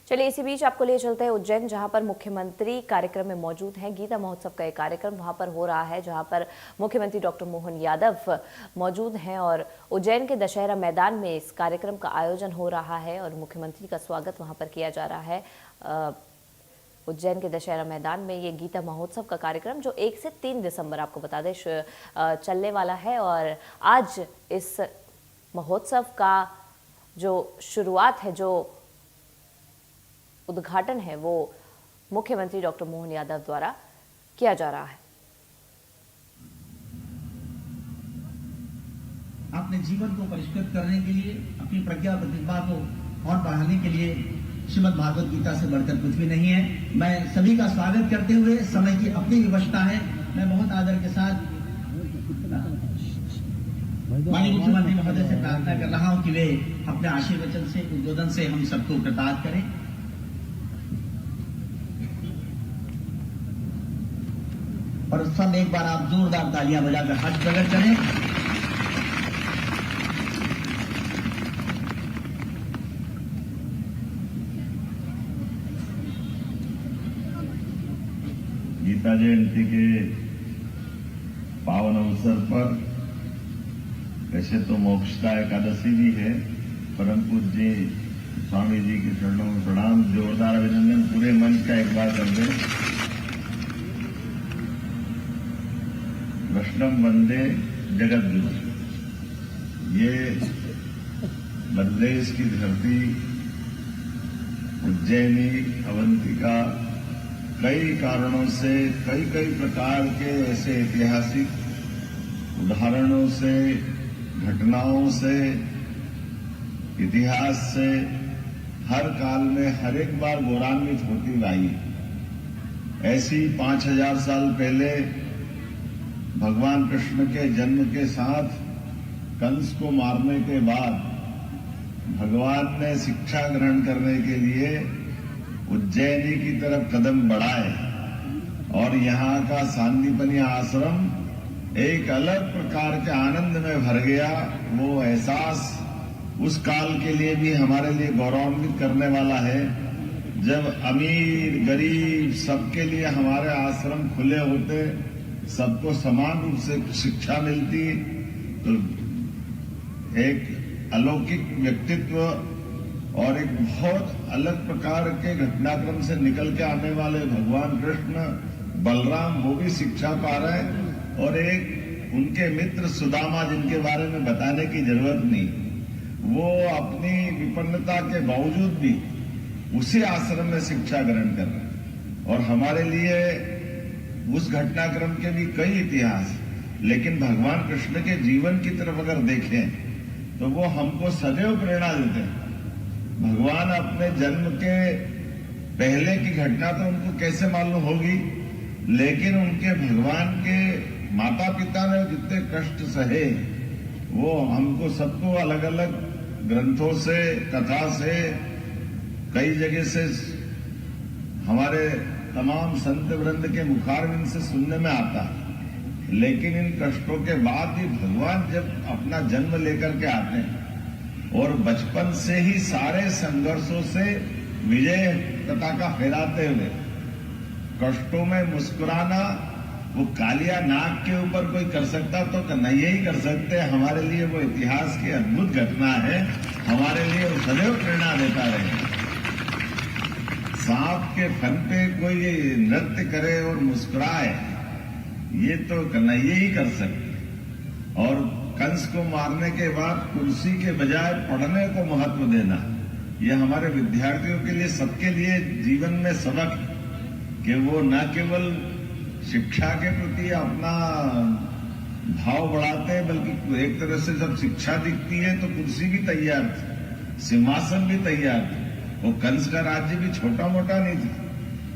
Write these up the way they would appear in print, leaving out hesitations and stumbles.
चलिए इसी बीच आपको ले चलते हैं उज्जैन, जहां पर मुख्यमंत्री कार्यक्रम में मौजूद हैं। गीता महोत्सव का एक कार्यक्रम वहां पर हो रहा है, जहां पर मुख्यमंत्री डॉक्टर मोहन यादव मौजूद हैं और उज्जैन के दशहरा मैदान में इस कार्यक्रम का आयोजन हो रहा है और मुख्यमंत्री का स्वागत वहां पर किया जा रहा है। उज्जैन के दशहरा मैदान में ये गीता महोत्सव का कार्यक्रम जो 1 से 3 दिसंबर आपको बता दें चलने वाला है और आज इस महोत्सव का जो शुरुआत है, जो उद्घाटन है, वो मुख्यमंत्री डॉक्टर मोहन यादव द्वारा किया जा रहा है। अपने जीवन को परिष्कृत करने के लिए, अपनी प्रज्ञा प्रतिभा को और बढ़ाने के लिए श्रीमद् भागवत गीता से बढ़कर कुछ भी नहीं है। मैं सभी का स्वागत करते हुए, समय की अपनी विवशता है, मैं बहुत आदर के साथ माननीय मुख्यमंत्री महोदय से प्रार्थना कर रहा हूं कि वे अपने आशीर्वचन से, उद्बोधन से हम सबको कृतार्थ करें। और सब एक बार आप जोरदार तालियां बजाकर हर्ष प्रकट करें। गीता जयंती के पावन अवसर पर वैसे तो मोक्षदा एकादशी भी है, परम पूज्य स्वामी जी के चरणों में प्रणाम, जोरदार अभिनंदन पूरे मंच का एक बार कर दें। वैष्णव वंदे जगत गुरु, ये मध्यप्रदेश की धरती उज्जैनी अवंतिका कई कारणों से, कई प्रकार के ऐसे ऐतिहासिक उदाहरणों से, घटनाओं से, इतिहास से हर काल में हर एक बार गौरवान्वित होती आई। ऐसी 5000 साल पहले भगवान कृष्ण के जन्म के साथ कंस को मारने के बाद भगवान ने शिक्षा ग्रहण करने के लिए उज्जैनी की तरफ कदम बढ़ाए और यहाँ का सांदीपनी आश्रम एक अलग प्रकार के आनंद में भर गया। वो एहसास उस काल के लिए भी हमारे लिए गौरवान्वित करने वाला है, जब अमीर गरीब सबके लिए हमारे आश्रम खुले होते, सबको समान रूप से शिक्षा मिलती, तो एक अलौकिक व्यक्तित्व और एक बहुत अलग प्रकार के घटनाक्रम से निकल के आने वाले भगवान कृष्ण, बलराम, वो भी शिक्षा पा रहे हैं और एक उनके मित्र सुदामा, जिनके बारे में बताने की जरूरत नहीं, वो अपनी विपन्नता के बावजूद भी उसी आश्रम में शिक्षा ग्रहण कर रहे हैं। और हमारे लिए उस घटनाक्रम के भी कई इतिहास, लेकिन भगवान कृष्ण के जीवन की तरफ अगर देखें तो वो हमको सदैव प्रेरणा देते हैं। भगवान अपने जन्म के पहले की घटना तो उनको कैसे मालूम होगी, लेकिन उनके भगवान के माता पिता ने जितने कष्ट सहे, वो हमको सबको अलग अलग ग्रंथों से, कथा से, कई जगह से, हमारे तमाम संत वृंद के मुखारविंद से सुनने में आता है। लेकिन इन कष्टों के बाद भी भगवान जब अपना जन्म लेकर के आते हैं और बचपन से ही सारे संघर्षों से विजय पताका फहराते हुए कष्टों में मुस्कुराना, वो कालिया नाग के ऊपर कोई कर सकता तो कन्हैया ही कर सकते। हमारे लिए वो इतिहास की अद्भुत घटना है, हमारे लिए वो सदैव प्रेरणा देता रहे। सांप के फन पे कोई नृत्य करे और मुस्कुराए, ये तो कन्हैया ही कर सकते। और कंस को मारने के बाद कुर्सी के बजाय पढ़ने को महत्व देना, ये हमारे विद्यार्थियों के लिए, सबके लिए जीवन में सबक है कि वो न केवल शिक्षा के प्रति अपना भाव बढ़ाते हैं, बल्कि एक तरह से जब शिक्षा दिखती है तो कुर्सी भी तैयार थी, सिंहासन भी तैयार थी। वो कंस का राज्य भी छोटा मोटा नहीं था,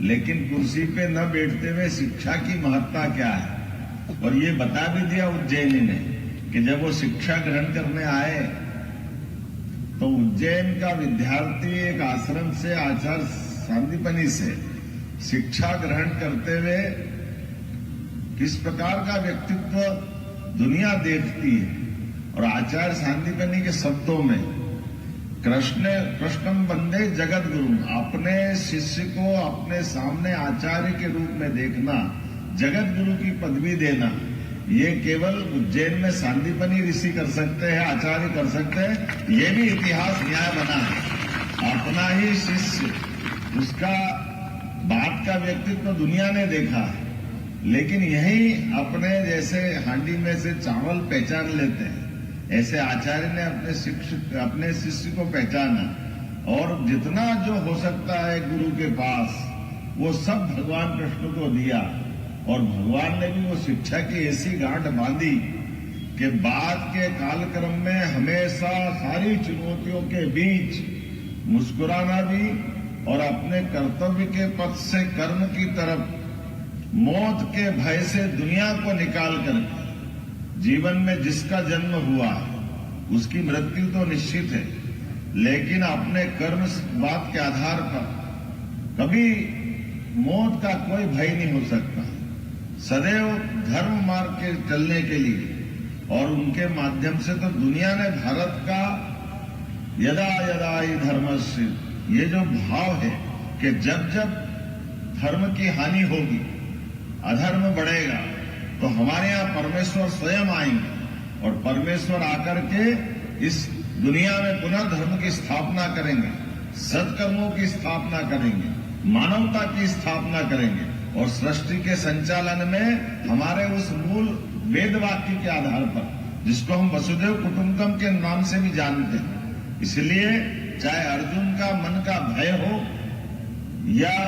लेकिन कुर्सी पे न बैठते हुए शिक्षा की महत्ता क्या है, और ये बता भी दिया उज्जैनी ने कि जब वो शिक्षा ग्रहण करने आए तो उज्जैन का विद्यार्थी एक आश्रम से, आचार्य सांदीपनी से शिक्षा ग्रहण करते हुए किस प्रकार का व्यक्तित्व दुनिया देखती है। और आचार्य सांदीपनी के शब्दों में कृष्णम वंदे जगत गुरु, अपने शिष्य को अपने सामने आचार्य के रूप में देखना, जगत गुरु की पदवी देना, ये केवल उज्जैन में सांदीपनी ऋषि कर सकते हैं, आचार्य कर सकते हैं। ये भी इतिहास न्याय बना है। अपना ही शिष्य, उसका बात का व्यक्तित्व दुनिया ने देखा है, लेकिन यही अपने जैसे हांडी में से चावल पहचान लेते हैं, ऐसे आचार्य ने अपने शिष्य को पहचाना और जितना जो हो सकता है गुरु के पास वो सब भगवान कृष्ण को दिया। और भगवान ने भी वो शिक्षा की ऐसी गांठ बांधी कि बाद के कालक्रम में हमेशा सारी चुनौतियों के बीच मुस्कुराना भी और अपने कर्तव्य के पथ से कर्म की तरफ मौत के भय से दुनिया को निकाल कर जीवन में जिसका जन्म हुआ उसकी मृत्यु तो निश्चित है, लेकिन अपने कर्म बात के आधार पर कभी मौत का कोई भय नहीं हो सकता। सदैव धर्म मार्ग के चलने के लिए और उनके माध्यम से तो दुनिया ने भारत का यदा यदा ही धर्मस्य, ये जो भाव है कि जब जब धर्म की हानि होगी, अधर्म बढ़ेगा, तो हमारे यहाँ परमेश्वर स्वयं आएंगे और परमेश्वर आकर के इस दुनिया में पुनः धर्म की स्थापना करेंगे, सत्कर्मों की स्थापना करेंगे, मानवता की स्थापना करेंगे और सृष्टि के संचालन में हमारे उस मूल वेद वाक्य के आधार पर, जिसको हम वसुदेव कुटुंबकम के नाम से भी जानते हैं। इसलिए चाहे अर्जुन का मन का भय हो या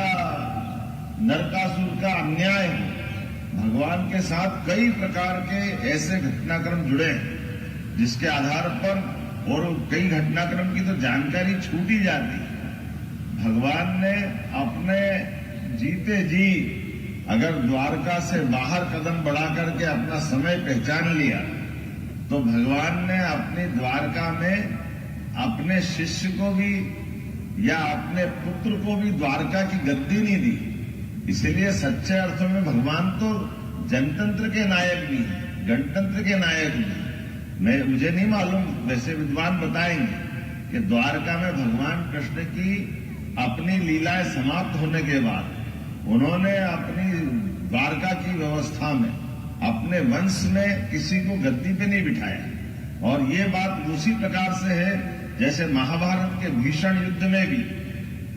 नरकासुर का अन्याय हो, भगवान के साथ कई प्रकार के ऐसे घटनाक्रम जुड़े हैं जिसके आधार पर, और कई घटनाक्रम की तो जानकारी छूट ही जाती है। भगवान ने अपने जीते जी अगर द्वारका से बाहर कदम बढ़ा करके अपना समय पहचान लिया, तो भगवान ने अपनी द्वारका में अपने शिष्य को भी या अपने पुत्र को भी द्वारका की गद्दी नहीं दी। इसलिए सच्चे अर्थों में भगवान तो जनतंत्र के नायक भी हैं, गणतंत्र के नायक भी। मुझे नहीं मालूम, वैसे विद्वान बताएंगे कि द्वारका में भगवान कृष्ण की अपनी लीलाएं समाप्त होने के बाद उन्होंने अपनी द्वारका की व्यवस्था में अपने वंश में किसी को गद्दी पे नहीं बिठाया। और ये बात उसी प्रकार से है जैसे महाभारत के भीषण युद्ध में भी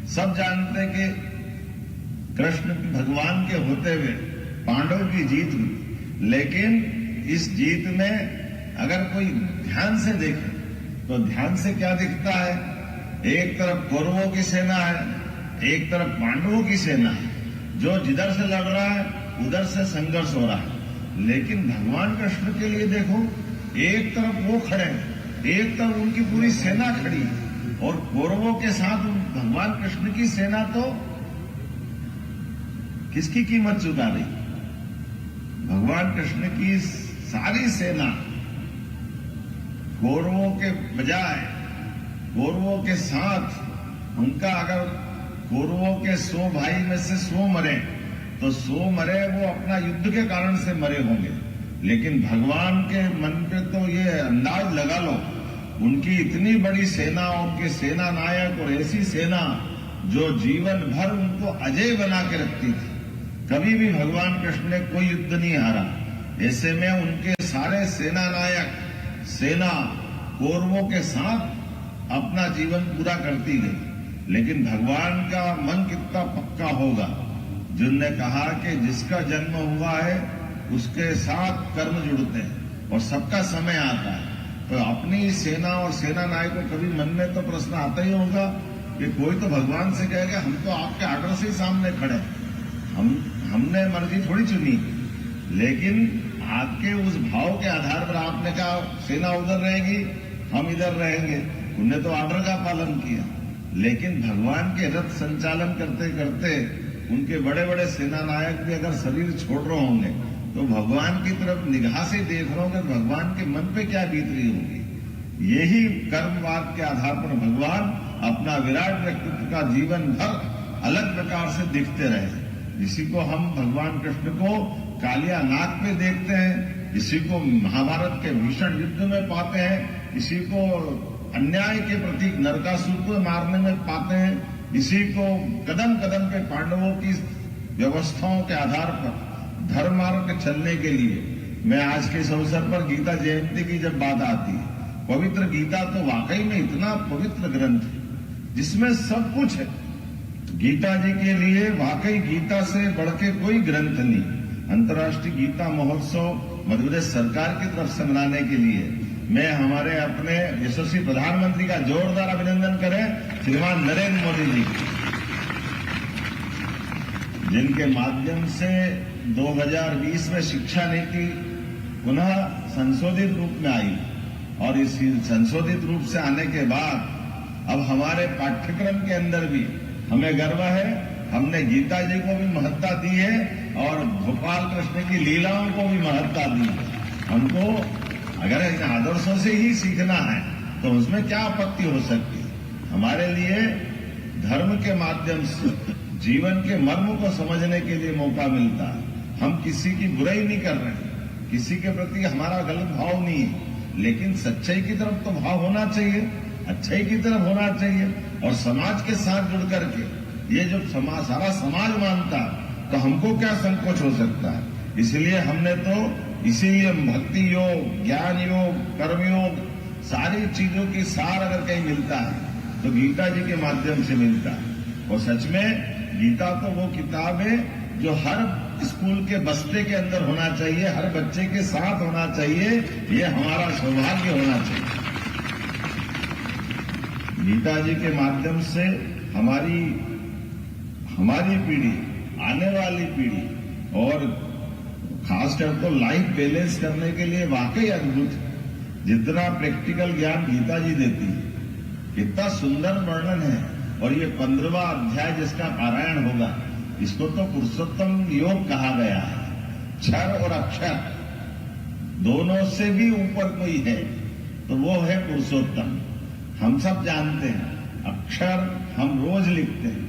सब जानते कि कृष्ण भगवान के होते हुए पांडव की जीत हुई, लेकिन इस जीत में अगर कोई ध्यान से देखे तो ध्यान से क्या दिखता है, एक तरफ कौरवों की सेना है, एक तरफ पांडवों की सेना है, जो जिधर से लड़ रहा है उधर से संघर्ष हो रहा है। लेकिन भगवान कृष्ण के लिए देखो, एक तरफ वो खड़े हैं, एक तरफ उनकी पूरी सेना खड़ी है, और कौरवों के साथ भगवान कृष्ण की सेना तो किसकी कीमत चुका रही? भगवान कृष्ण की सारी सेना कौरवों के बजाय, कौरवों के साथ उनका, अगर कौरवों के 100 भाई में से 100 मरे तो 100 मरे वो अपना युद्ध के कारण से मरे होंगे, लेकिन भगवान के मन पे तो ये अंदाज लगा लो, उनकी इतनी बड़ी सेना, उनके सेना नायक और ऐसी सेना जो जीवन भर उनको अजय बना के रखती थी। कभी भी भगवान कृष्ण ने कोई युद्ध नहीं हारा। ऐसे में उनके सारे सेना नायक, सेना कौरवों के साथ अपना जीवन पूरा करती गई। लेकिन भगवान का मन कितना पक्का होगा, जिनने कहा कि जिसका जन्म हुआ है उसके साथ कर्म जुड़ते हैं और सबका समय आता है। तो अपनी सेना और सेना नायक को कभी मन में तो प्रश्न आता ही होगा कि कोई तो भगवान से कहेगा हम तो आपके आर्डर से ही सामने खड़े, हमने मर्जी थोड़ी चुनी, लेकिन आपके उस भाव के आधार पर आपने कहा सेना उधर रहेगी, हम इधर रहेंगे, उन्होंने तो आर्डर का पालन किया। लेकिन भगवान के रथ संचालन करते करते उनके बड़े बड़े सेना नायक भी अगर शरीर छोड़ रहे होंगे तो भगवान की तरफ निगाह से देख रहे होंगे, भगवान के मन पे क्या बीत रही होगी। यही कर्मवाद के आधार पर भगवान अपना विराट व्यक्तित्व का जीवन भर अलग प्रकार से दिखते रहे। इसी को हम भगवान कृष्ण को कालिया नाग पे देखते हैं, इसी को महाभारत के भीषण युद्ध में पाते हैं, इसी को अन्याय के प्रतीक नरकासुर को मारने में पाते हैं। इसी को कदम कदम पे पांडवों की व्यवस्थाओं के आधार पर धर्म मार्ग चलने के लिए मैं आज के इस अवसर पर गीता जयंती की जब बात आती है, पवित्र गीता तो वाकई में इतना पवित्र ग्रंथ है जिसमें सब कुछ है। गीता जी के लिए वाकई गीता से बढ़ के कोई ग्रंथ नहीं। अंतर्राष्ट्रीय गीता महोत्सव मध्य प्रदेश सरकार की तरफ से मनाने के लिए मैं हमारे अपने यशस्वी प्रधानमंत्री का जोरदार अभिनंदन करें, श्रीमान नरेंद्र मोदी जी, जिनके माध्यम से 2020 में शिक्षा नीति पुनः संशोधित रूप में आई और इस संशोधित रूप से आने के बाद अब हमारे पाठ्यक्रम के अंदर भी हमें गर्व है। हमने गीता जी को भी महत्ता दी है और गोपाल कृष्ण की लीलाओं को भी महत्ता दी है। हमको अगर इन आदर्शों से ही सीखना है तो उसमें क्या आपत्ति हो सकती है। हमारे लिए धर्म के माध्यम से जीवन के मर्म को समझने के लिए मौका मिलता है। हम किसी की बुराई नहीं कर रहे हैं, किसी के प्रति हमारा गलत भाव नहीं है, लेकिन सच्चाई की तरफ तो भाव होना चाहिए, अच्छाई की तरफ होना चाहिए। और समाज के साथ जुड़ करके ये जब सारा समाज मानता तो हमको क्या संकोच हो सकता है। इसलिए हमने तो इसीलिए भक्ति योग, ज्ञान योग, कर्म योग, सारी चीजों की सार अगर कहीं मिलता है तो गीता जी के माध्यम से मिलता है। और सच में गीता तो वो किताब है जो हर स्कूल के बस्ते के अंदर होना चाहिए, हर बच्चे के साथ होना चाहिए। ये हमारा सौभाग्य होना चाहिए। गीता जी के माध्यम से हमारी पीढ़ी, आने वाली पीढ़ी और खासकर तो लाइफ बैलेंस करने के लिए वाकई अद्भुत है। जितना प्रैक्टिकल ज्ञान गीता जी देती है, इतना सुंदर वर्णन है। और ये 15वां अध्याय जिसका पारायण होगा, इसको तो पुरुषोत्तम योग कहा गया है। क्षर और अक्षर दोनों से भी ऊपर कोई है तो वो है पुरुषोत्तम। हम सब जानते हैं अक्षर हम रोज लिखते हैं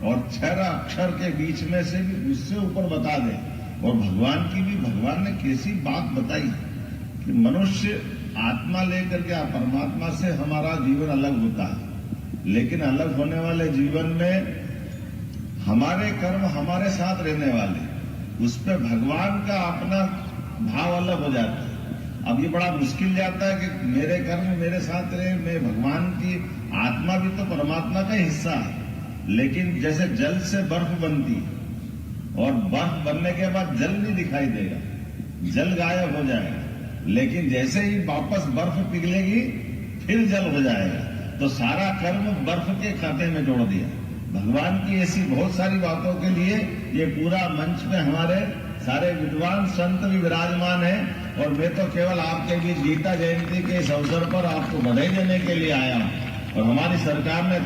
और क्षर अक्षर के बीच में से भी उससे ऊपर बता दें। और भगवान की भी भगवान ने कैसी बात बताई कि मनुष्य आत्मा लेकर के परमात्मा से हमारा जीवन अलग होता है, लेकिन अलग होने वाले जीवन में हमारे कर्म हमारे साथ रहने वाले, उस पर भगवान का अपना भाव अलग हो जाता है। अब ये बड़ा मुश्किल जाता है कि मेरे कर्म मेरे साथ रहे, मैं भगवान की आत्मा भी तो परमात्मा का हिस्सा है। लेकिन जैसे जल से बर्फ बनती और बर्फ बनने के बाद जल नहीं दिखाई देगा, जल गायब हो जाएगा, लेकिन जैसे ही वापस बर्फ पिघलेगी फिर जल हो जाएगा। तो सारा कर्म बर्फ के खाते में जोड़ दिया। भगवान की ऐसी बहुत सारी बातों के लिए ये पूरा मंच में हमारे सारे विद्वान संत भी विराजमान हैं। और मैं तो केवल आपके बीच गीता जयंती के इस अवसर पर आपको बधाई देने के लिए आया हूं। और हमारी सरकार ने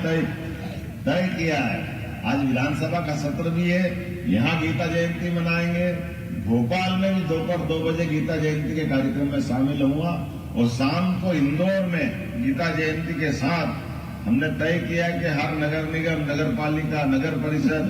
तय किया है, आज विधानसभा का सत्र भी है, यहाँ गीता जयंती मनाएंगे। भोपाल में भी दोपहर 2 बजे गीता जयंती के कार्यक्रम में शामिल होऊंगा और शाम को इंदौर में गीता जयंती के साथ हमने तय किया कि हर नगर निगम, नगर पालिका, नगर परिषद,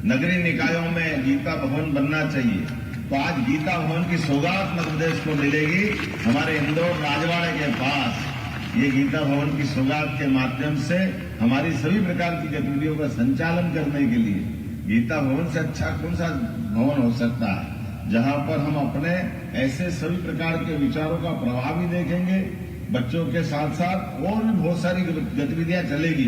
नगरीय निकायों में गीता भवन बनना चाहिए। तो आज गीता भवन की सौगात मध्य प्रदेश को मिलेगी। हमारे इंदौर राजवाड़े के पास ये गीता भवन की सौगात के माध्यम से हमारी सभी प्रकार की गतिविधियों का संचालन करने के लिए गीता भवन से अच्छा कौन सा भवन हो सकता है, जहां पर हम अपने ऐसे सभी प्रकार के विचारों का प्रभाव भी देखेंगे। बच्चों के साथ साथ और भी बहुत सारी गतिविधियां चलेगी,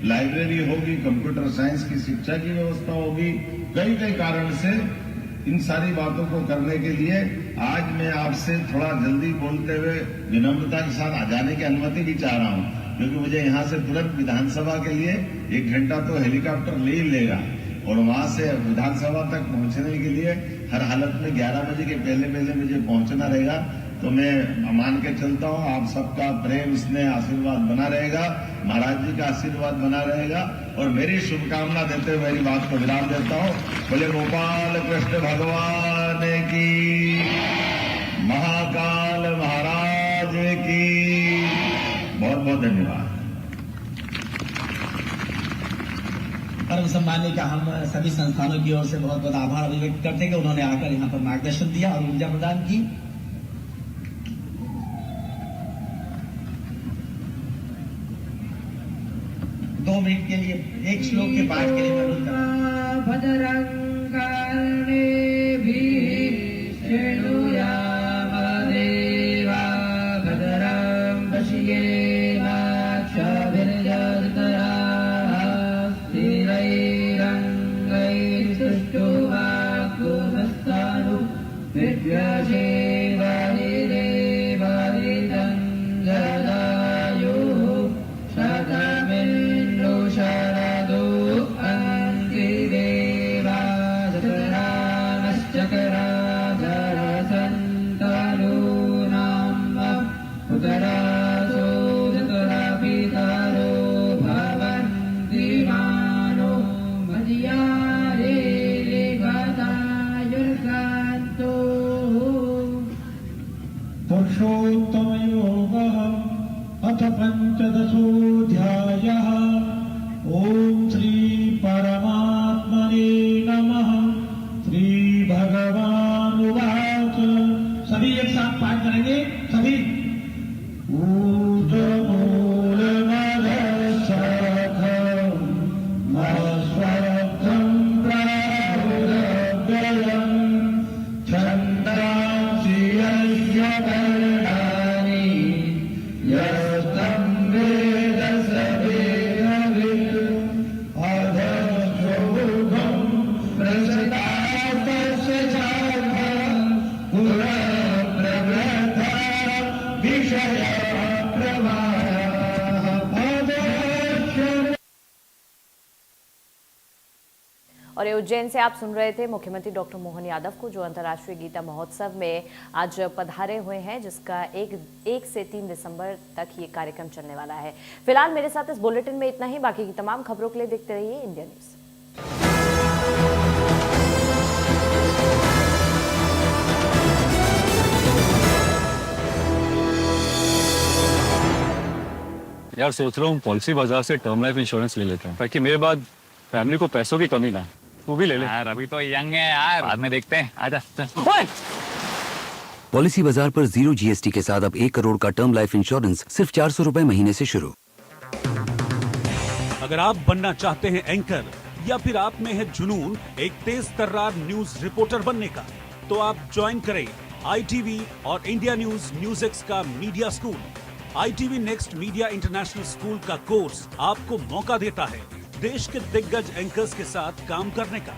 लाइब्रेरी होगी, कंप्यूटर साइंस की शिक्षा की व्यवस्था होगी। कई कारण से इन सारी बातों को करने के लिए आज मैं आपसे थोड़ा जल्दी बोलते हुए विनम्रता के साथ आ जाने की अनुमति भी चाह रहा हूं, क्योंकि मुझे यहां से तुरंत विधानसभा के लिए 1 घंटा तो हेलीकॉप्टर ले ही लेगा और वहां से विधानसभा तक पहुंचने के लिए हर हालत में 11 बजे के पहले मुझे पहुंचना रहेगा। तो मैं मान के चलता हूं आप सबका प्रेम, स्नेह, आशीर्वाद बना रहेगा, महाराज जी का आशीर्वाद बना रहेगा। और मेरी शुभकामना देते हुए मेरी बात को विराम देता हूं। बोले गोपाल कृष्ण भगवान की, महाकाल महाराज की। बहुत बहुत धन्यवाद। परम सम्मान्य का हम सभी संस्थानों की ओर से बहुत बहुत आभार अभिव्यक्त करते हैं कि उन्होंने आकर यहाँ पर मार्गदर्शन दिया और ऊर्जा प्रदान की। 2 मिनट के लिए एक श्लोक के पाठ के लिए मैं अनुरोध करता हूं। पुरुषोत्तमयोगः अथ पंचदशोऽध्यायः। ओम श्री परमात्मने नमः। श्री भगवानुवाच। सभी एक साथ पाठ करेंगे। सभी और ये उज्जैन से आप सुन रहे थे मुख्यमंत्री डॉक्टर मोहन यादव को, जो अंतर्राष्ट्रीय गीता महोत्सव में आज पधारे हुए हैं, जिसका 1 से 3 दिसंबर तक ये कार्यक्रम चलने वाला है। फिलहाल मेरे साथ इस बुलेटिन में इतना ही। बाकी की तमाम खबरों के लिए देखते रहिए इंडिया न्यूज। यार सोच रहा हूँ पॉलिसी बाजार से टर्म लाइफ इंश्योरेंस ले लेता हूँ, ताकि मेरे बाद फैमिली को पैसों की कमी ना। तू भी ले ले यार। अभी तो यंग है यार, बाद में देखते हैं। आजा चल। पॉलिसी बाजार पर 0 GST के साथ अब 1 करोड़ का टर्म लाइफ इंश्योरेंस सिर्फ 400 रुपए महीने से शुरू। अगर आप बनना चाहते हैं एंकर या फिर आप में है जुनून एक तेज तर्रार न्यूज रिपोर्टर बनने का, तो आप ज्वाइन करें ITV और इंडिया न्यूज एक्स का media school. ITV next media international school का कोर्स आपको मौका देता है देश के दिग्गज एंकर्स के साथ काम करने का।